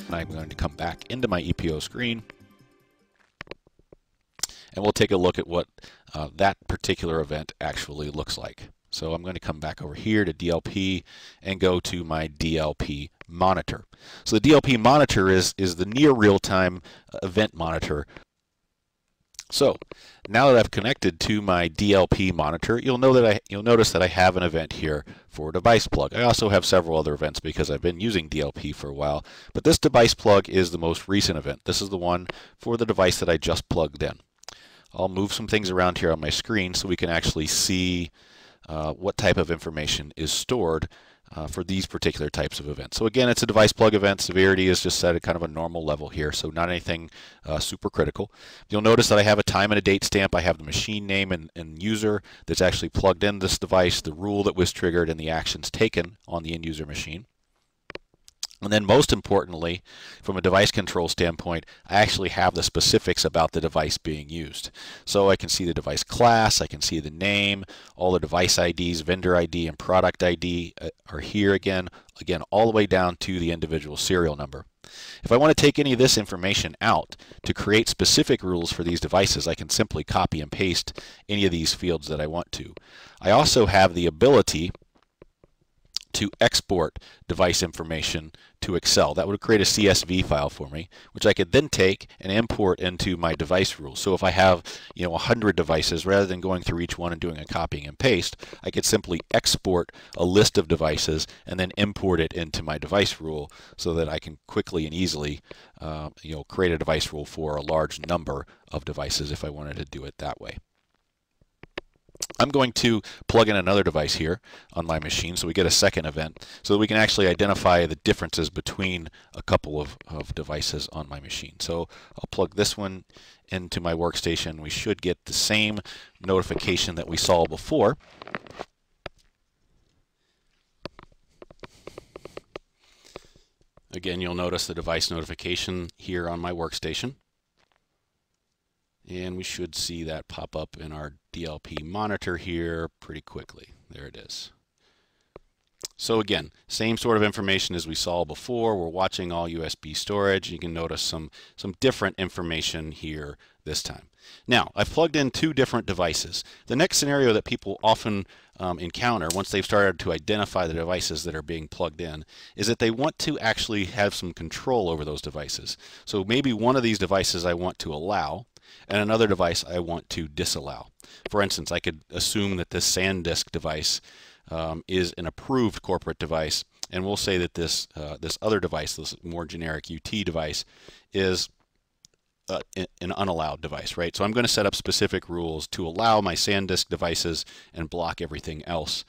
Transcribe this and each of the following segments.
and I'm going to come back into my EPO screen, and we'll take a look at what that particular event actually looks like. So I'm going to come back over here to DLP and go to my DLP monitor. So the DLP monitor is the near real-time event monitor. So now that I've connected to my DLP monitor, you'll notice that I have an event here for device plug. I also have several other events because I've been using DLP for a while, but this device plug is the most recent event. This is the one for the device that I just plugged in. I'll move some things around here on my screen so we can actually see what type of information is stored for these particular types of events. So again, it's a device plug event. Severity is just set at kind of a normal level here, so not anything super critical. You'll notice that I have a time and a date stamp. I have the machine name and user that's actually plugged in this device, the rule that was triggered, and the actions taken on the end user machine. And then most importantly, from a device control standpoint, I actually have the specifics about the device being used. So I can see the device class, I can see the name, all the device IDs, vendor ID and product ID are here again all the way down to the individual serial number. If I want to take any of this information out to create specific rules for these devices, I can simply copy and paste any of these fields that I want to. I also have the ability to export device information to Excel. That would create a CSV file for me, which I could then take and import into my device rules. So if I have 100 devices, rather than going through each one and doing a copying and paste, I could simply export a list of devices and then import it into my device rule so that I can quickly and easily create a device rule for a large number of devices if I wanted to do it that way. I'm going to plug in another device here on my machine so we get a second event so that we can actually identify the differences between a couple of devices on my machine. So I'll plug this one into my workstation. We should get the same notification that we saw before. Again, you'll notice the device notification here on my workstation. And we should see that pop up in our DLP monitor here pretty quickly. There it is. So again, same sort of information as we saw before. We're watching all USB storage. You can notice some different information here this time. Now, I've plugged in two different devices. The next scenario that people often encounter once they've started to identify the devices that are being plugged in is that they want to actually have some control over those devices. So maybe one of these devices I want to allow, and another device I want to disallow. For instance, I could assume that this SanDisk device is an approved corporate device, and we'll say that this other device, this more generic UT device, is an unallowed device, right? So I'm going to set up specific rules to allow my SanDisk devices and block everything else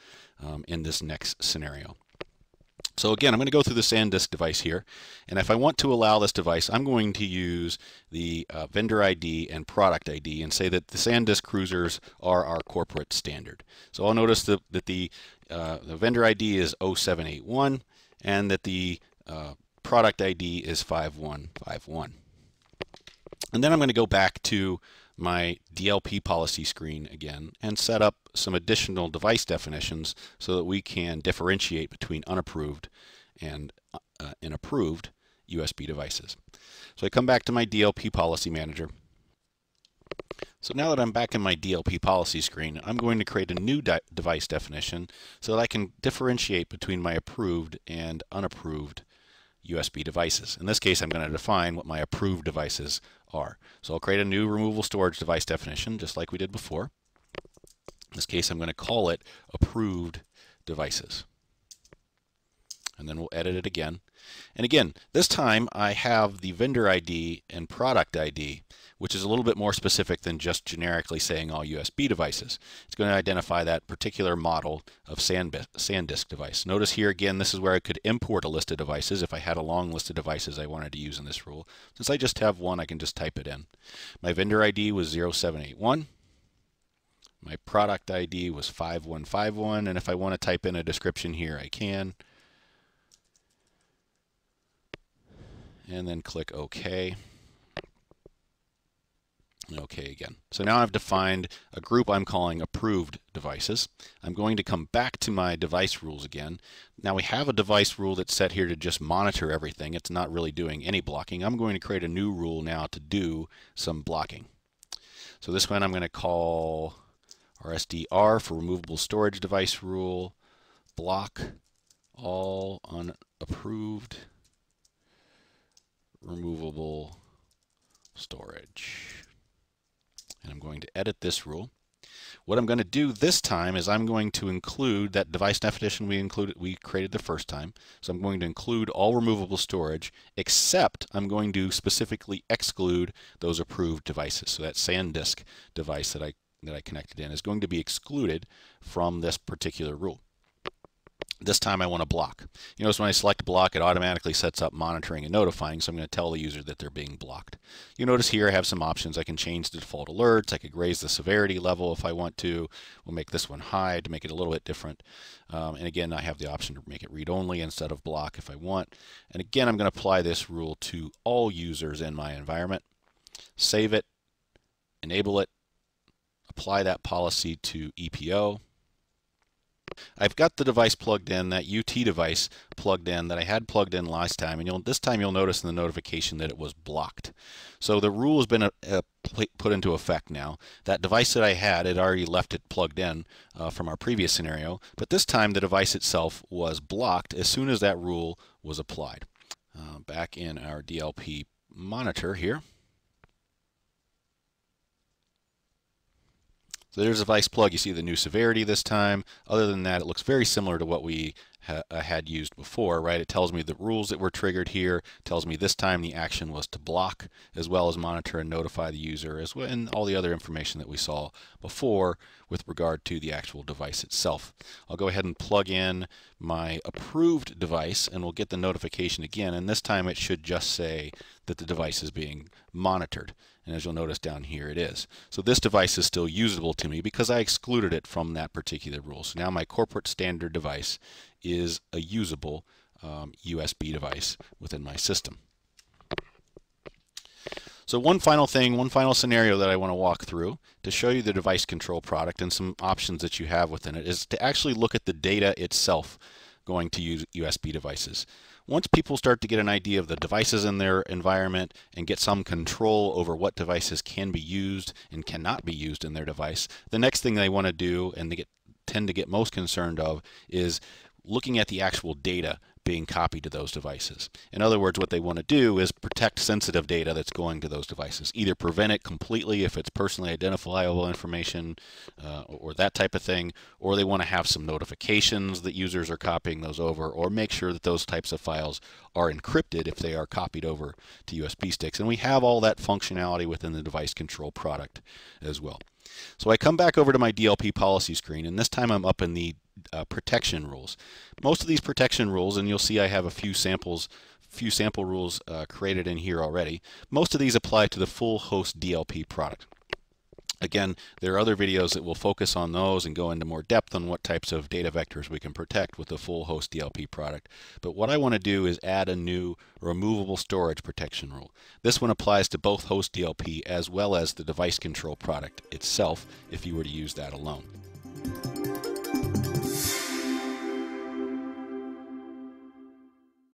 in this next scenario. So again, I'm going to go through the SanDisk device here, and if I want to allow this device, I'm going to use the vendor ID and product ID and say that the SanDisk cruisers are our corporate standard. So I'll notice that the vendor ID is 0781 and that the product ID is 5151. And then I'm going to go back to my DLP policy screen again and set up some additional device definitions so that we can differentiate between unapproved and approved USB devices. So I come back to my DLP policy manager. So now that I'm back in my DLP policy screen, I'm going to create a new device definition so that I can differentiate between my approved and unapproved USB devices. In this case, I'm going to define what my approved devices are. So I'll create a new removable storage device definition, just like we did before. In this case, I'm going to call it approved devices. And then we'll edit it again. And again, this time I have the vendor ID and product ID, which is a little bit more specific than just generically saying all USB devices. It's going to identify that particular model of SanDisk device. Notice here again, this is where I could import a list of devices if I had a long list of devices I wanted to use in this rule. Since I just have one, I can just type it in. My vendor ID was 0781. My product ID was 5151, and if I want to type in a description here, I can. And then click OK. Okay, again. So now I've defined a group I'm calling approved devices. I'm going to come back to my device rules again. Now we have a device rule that's set here to just monitor everything. It's not really doing any blocking. I'm going to create a new rule now to do some blocking. So this one I'm going to call RSDR for removable storage device rule, block all unapproved removable storage. And I'm going to edit this rule. What I'm going to do this time is I'm going to include that device definition we created the first time. So I'm going to include all removable storage, except I'm going to specifically exclude those approved devices. So that SanDisk device that I connected in is going to be excluded from this particular rule. This time I want to block. You notice when I select block, it automatically sets up monitoring and notifying, so I'm going to tell the user that they're being blocked. You notice here I have some options. I can change the default alerts. I could raise the severity level if I want to. We'll make this one high to make it a little bit different. And again, I have the option to make it read-only instead of block if I want. And again, I'm going to apply this rule to all users in my environment. Save it, enable it, apply that policy to EPO. I've got the device plugged in, that UT device plugged in that I had plugged in last time, and this time you'll notice in the notification that it was blocked. So the rule has been put into effect now. That device that I had already left it plugged in from our previous scenario, but this time the device itself was blocked as soon as that rule was applied. Back in our DLP monitor here. So there's a device plug. You see the new severity this time. Other than that, it looks very similar to what we had used before, right? It tells me the rules that were triggered here. It tells me this time the action was to block as well as monitor and notify the user, as well, and all the other information that we saw before with regard to the actual device itself. I'll go ahead and plug in my approved device and we'll get the notification again, and this time it should just say that the device is being monitored. And as you'll notice down here, it is. So this device is still usable to me because I excluded it from that particular rule. So now my corporate standard device is a usable USB device within my system. So one final thing, one final scenario that I want to walk through to show you the device control product and some options that you have within it is to actually look at the data itself going to use USB devices. Once people start to get an idea of the devices in their environment and get some control over what devices can be used and cannot be used in their device, the next thing they want to do, and they tend to get most concerned of, is looking at the actual data being copied to those devices. In other words, what they want to do is protect sensitive data that's going to those devices. Either prevent it completely if it's personally identifiable information or that type of thing, or they want to have some notifications that users are copying those over, or make sure that those types of files are encrypted if they are copied over to USB sticks. And we have all that functionality within the device control product as well. So I come back over to my DLP policy screen, and this time I'm up in the protection rules. Most of these protection rules, and you'll see I have a few sample rules created in here already. Most of these apply to the full host DLP product. Again, there are other videos that will focus on those and go into more depth on what types of data vectors we can protect with the full host DLP product. But what I want to do is add a new removable storage protection rule. This one applies to both host DLP as well as the device control product itself if you were to use that alone.